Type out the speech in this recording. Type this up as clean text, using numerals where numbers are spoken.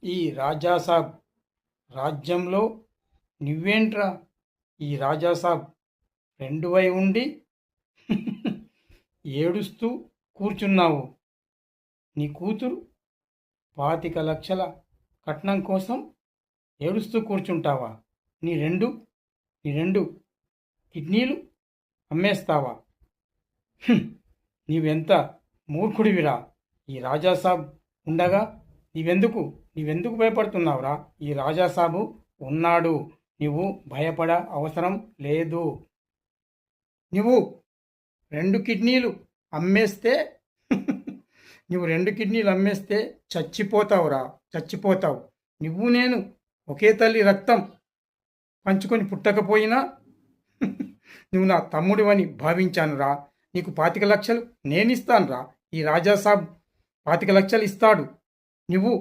ఈ రాజాసాబ్ రాజ్యంలో నువ్వేంట్రా ఈ రాజాసాబ్ రెండువై ఉండి ఏడుస్తూ కూర్చున్నావు. నీ కూతురు 25 లక్షల కట్నం కోసం ఏడుస్తూ కూర్చుంటావా? నీ రెండు కిడ్నీలు అమ్మేస్తావా? నీవెంత మూర్ఖుడివిరా! ఈ రాజాసాబ్ ఉండగా నీవెందుకు భయపడుతున్నావురా? ఈ రాజాసాబు ఉన్నాడు. నువ్వు భయపడ అవసరం లేదు. నువ్వు 2 కిడ్నీలు అమ్మేస్తే నువ్వు 2 కిడ్నీలు అమ్మేస్తే చచ్చిపోతావురా, చచ్చిపోతావు. నువ్వు నేను ఒకే తల్లి రక్తం పంచుకొని పుట్టకపోయినా నువ్వు నా తమ్ముడివని భావించానురా. నీకు 25 లక్షలు నేనిస్తానురా. ఈ రాజాసాబ్ 25 లక్షలు ఇస్తాడు. నువ్వు